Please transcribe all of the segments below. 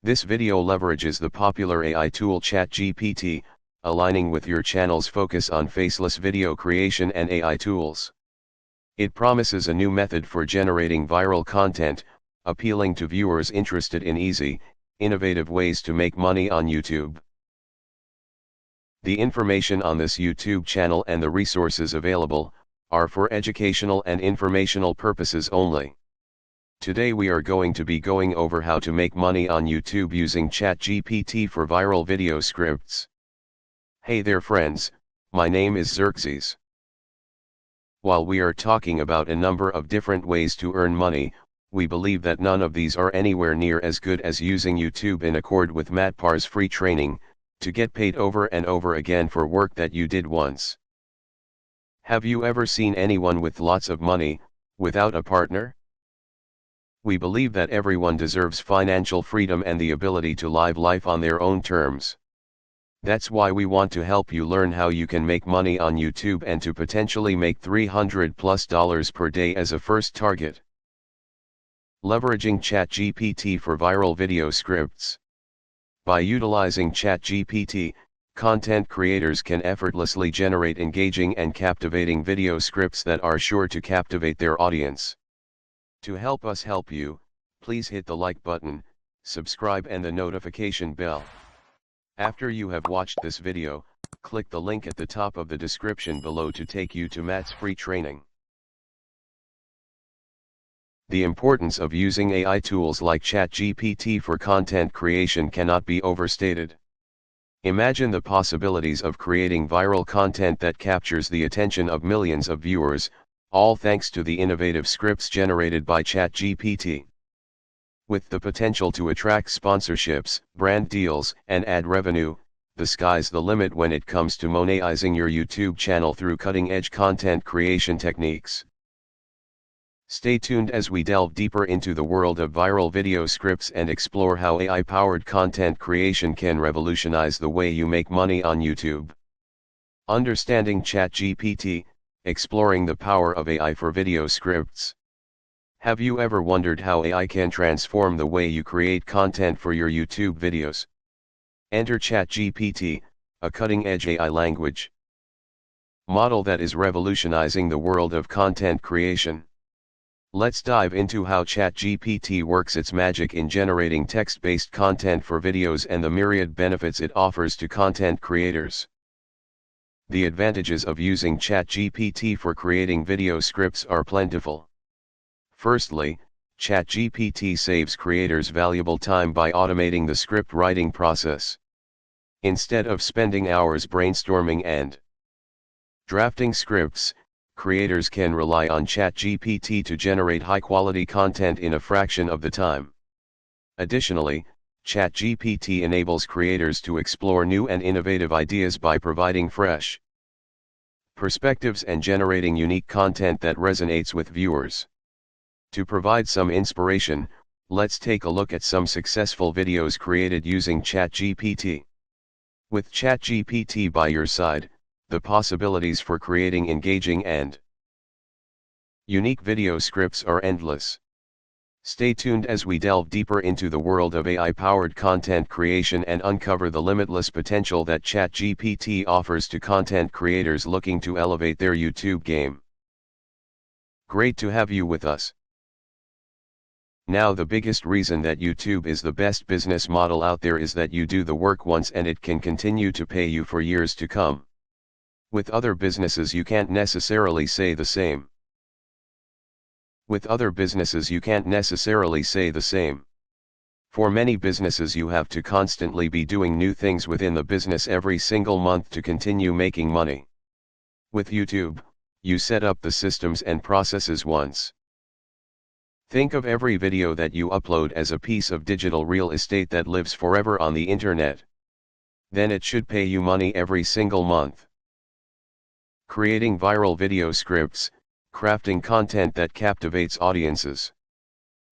This video leverages the popular AI tool ChatGPT, aligning with your channel's focus on faceless video creation and AI tools. It promises a new method for generating viral content, appealing to viewers interested in easy, innovative ways to make money on YouTube. The information on this YouTube channel and the resources available are for educational and informational purposes only. Today we are going to be going over how to make money on YouTube using ChatGPT for viral video scripts. Hey there friends, my name is Xerxes. While we are talking about a number of different ways to earn money, we believe that none of these are anywhere near as good as using YouTube in accord with Parr's free training, to get paid over and over again for work that you did once. Have you ever seen anyone with lots of money, without a partner? We believe that everyone deserves financial freedom and the ability to live life on their own terms. That's why we want to help you learn how you can make money on YouTube and to potentially make $300+ per day as a first target. Leveraging ChatGPT for viral video scripts. By utilizing ChatGPT, content creators can effortlessly generate engaging and captivating video scripts that are sure to captivate their audience. To help us help you, please hit the like button, subscribe and the notification bell. After you have watched this video, click the link at the top of the description below to take you to Matt's free training. The importance of using AI tools like ChatGPT for content creation cannot be overstated. Imagine the possibilities of creating viral content that captures the attention of millions of viewers, all thanks to the innovative scripts generated by ChatGPT. With the potential to attract sponsorships, brand deals, and ad revenue, the sky's the limit when it comes to monetizing your YouTube channel through cutting-edge content creation techniques. Stay tuned as we delve deeper into the world of viral video scripts and explore how AI-powered content creation can revolutionize the way you make money on YouTube. Understanding ChatGPT, exploring the power of AI for video scripts. Have you ever wondered how AI can transform the way you create content for your YouTube videos? Enter ChatGPT, a cutting-edge AI language model that is revolutionizing the world of content creation. Let's dive into how ChatGPT works its magic in generating text-based content for videos and the myriad benefits it offers to content creators. The advantages of using ChatGPT for creating video scripts are plentiful. Firstly, ChatGPT saves creators valuable time by automating the script writing process. Instead of spending hours brainstorming and drafting scripts, creators can rely on ChatGPT to generate high-quality content in a fraction of the time. Additionally, ChatGPT enables creators to explore new and innovative ideas by providing fresh perspectives and generating unique content that resonates with viewers. To provide some inspiration, let's take a look at some successful videos created using ChatGPT. With ChatGPT by your side, the possibilities for creating engaging and unique video scripts are endless. Stay tuned as we delve deeper into the world of AI-powered content creation and uncover the limitless potential that ChatGPT offers to content creators looking to elevate their YouTube game. Great to have you with us. Now the biggest reason that YouTube is the best business model out there is that you do the work once and it can continue to pay you for years to come. With other businesses you can't necessarily say the same. For many businesses you have to constantly be doing new things within the business every single month to continue making money. With YouTube, you set up the systems and processes once. Think of every video that you upload as a piece of digital real estate that lives forever on the internet. Then it should pay you money every single month. Creating viral video scripts, crafting content that captivates audiences.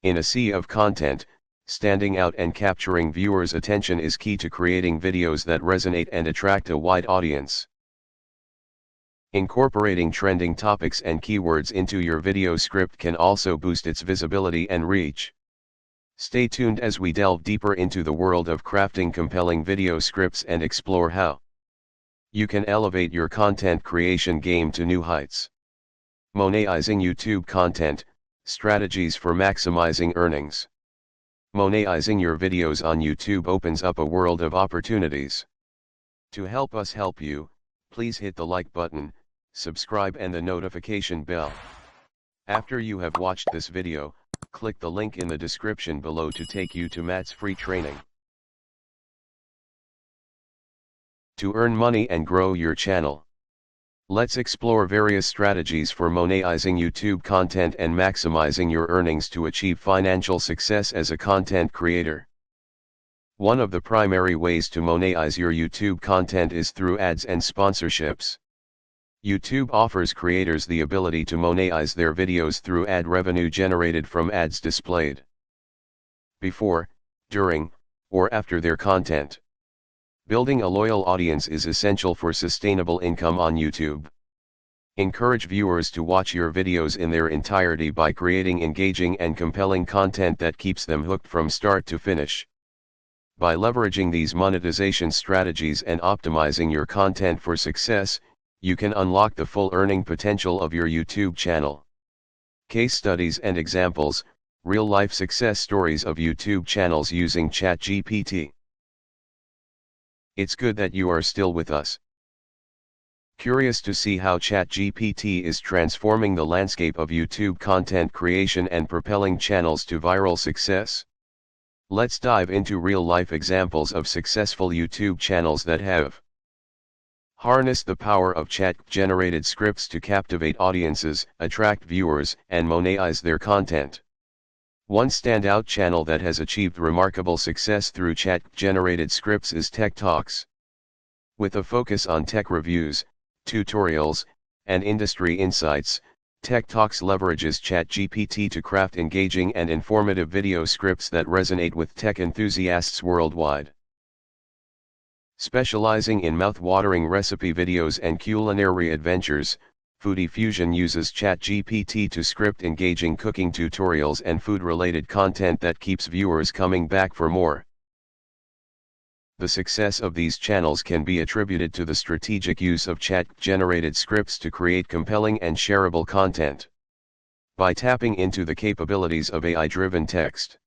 In a sea of content, standing out and capturing viewers' attention is key to creating videos that resonate and attract a wide audience. Incorporating trending topics and keywords into your video script can also boost its visibility and reach. Stay tuned as we delve deeper into the world of crafting compelling video scripts and explore how you can elevate your content creation game to new heights. Monetizing YouTube content, strategies for maximizing earnings. Monetizing your videos on YouTube opens up a world of opportunities. To help us help you, please hit the like button, subscribe and the notification bell. After you have watched this video, click the link in the description below to take you to Matt's free training. To earn money and grow your channel. Let's explore various strategies for monetizing YouTube content and maximizing your earnings to achieve financial success as a content creator. One of the primary ways to monetize your YouTube content is through ads and sponsorships. YouTube offers creators the ability to monetize their videos through ad revenue generated from ads displayed before, during, or after their content. Building a loyal audience is essential for sustainable income on YouTube. Encourage viewers to watch your videos in their entirety by creating engaging and compelling content that keeps them hooked from start to finish. By leveraging these monetization strategies and optimizing your content for success, you can unlock the full earning potential of your YouTube channel. Case studies and examples, real-life success stories of YouTube channels using ChatGPT. It's good that you are still with us. Curious to see how ChatGPT is transforming the landscape of YouTube content creation and propelling channels to viral success? Let's dive into real-life examples of successful YouTube channels that have harnessed the power of chat-generated scripts to captivate audiences, attract viewers, and monetize their content. One standout channel that has achieved remarkable success through chat-generated scripts is Tech Talks. With a focus on tech reviews, tutorials, and industry insights, Tech Talks leverages ChatGPT to craft engaging and informative video scripts that resonate with tech enthusiasts worldwide. Specializing in mouth-watering recipe videos and culinary adventures, Foodie Fusion uses ChatGPT to script engaging cooking tutorials and food-related content that keeps viewers coming back for more. The success of these channels can be attributed to the strategic use of chat-generated scripts to create compelling and shareable content. By tapping into the capabilities of AI-driven text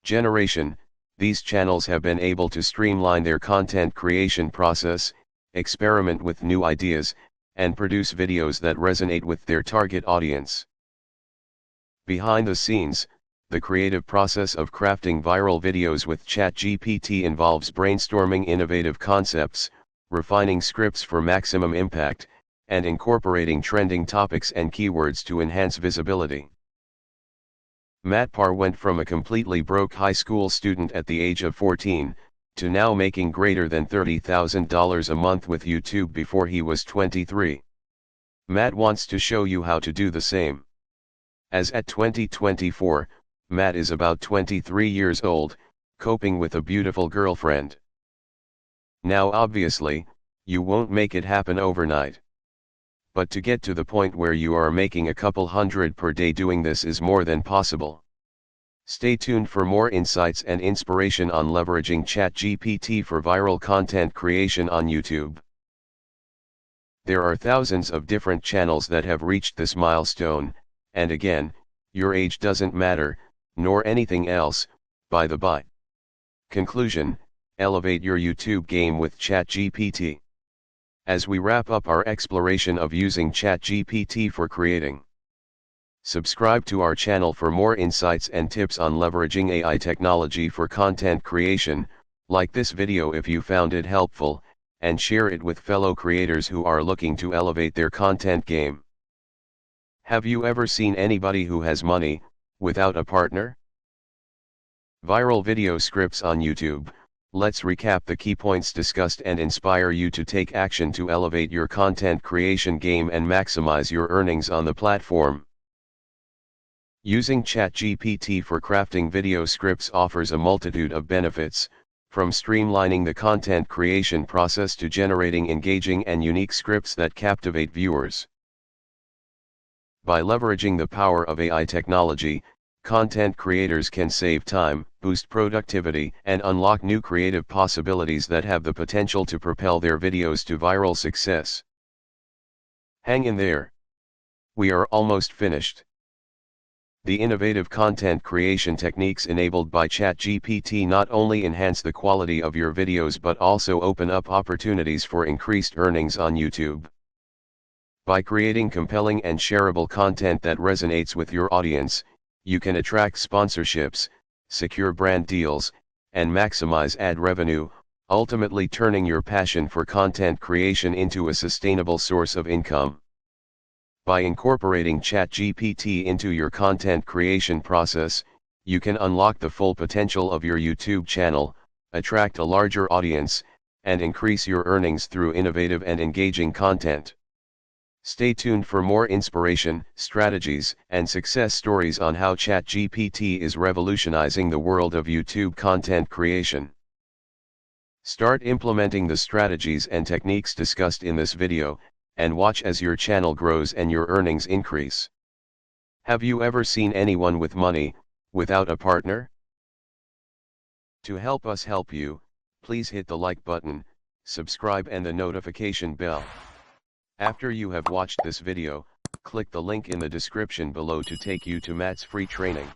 generation, these channels have been able to streamline their content creation process, experiment with new ideas, and produce videos that resonate with their target audience. Behind the scenes, the creative process of crafting viral videos with ChatGPT involves brainstorming innovative concepts, refining scripts for maximum impact, and incorporating trending topics and keywords to enhance visibility. Parr went from a completely broke high school student at the age of 14, to now making greater than $30,000 a month with YouTube before he was 23. Matt wants to show you how to do the same. As at 2024, Matt is about 23 years old, coping with a beautiful girlfriend. Now obviously, you won't make it happen overnight. But to get to the point where you are making a couple hundred per day doing this is more than possible. Stay tuned for more insights and inspiration on leveraging ChatGPT for viral content creation on YouTube. There are thousands of different channels that have reached this milestone, and again, your age doesn't matter, nor anything else, by the by. Conclusion: elevate your YouTube game with ChatGPT. As we wrap up our exploration of using ChatGPT for creating, subscribe to our channel for more insights and tips on leveraging AI technology for content creation. Like this video if you found it helpful, and share it with fellow creators who are looking to elevate their content game. Have you ever seen anybody who has money without a partner? Viral video scripts on YouTube. Let's recap the key points discussed and inspire you to take action to elevate your content creation game and maximize your earnings on the platform. Using ChatGPT for crafting video scripts offers a multitude of benefits, from streamlining the content creation process to generating engaging and unique scripts that captivate viewers. By leveraging the power of AI technology, Content creators can save time, boost productivity, and unlock new creative possibilities that have the potential to propel their videos to viral success. Hang in there. We are almost finished. The innovative content creation techniques enabled by ChatGPT not only enhance the quality of your videos but also open up opportunities for increased earnings on YouTube. By creating compelling and shareable content that resonates with your audience, you can attract sponsorships, secure brand deals, and maximize ad revenue, ultimately turning your passion for content creation into a sustainable source of income. By incorporating ChatGPT into your content creation process, you can unlock the full potential of your YouTube channel, attract a larger audience, and increase your earnings through innovative and engaging content. Stay tuned for more inspiration, strategies, and success stories on how ChatGPT is revolutionizing the world of YouTube content creation. Start implementing the strategies and techniques discussed in this video, and watch as your channel grows and your earnings increase. Have you ever seen anyone with money, without a partner? To help us help you, please hit the like button, subscribe and the notification bell. After you have watched this video, click the link in the description below to take you to Matt's free training.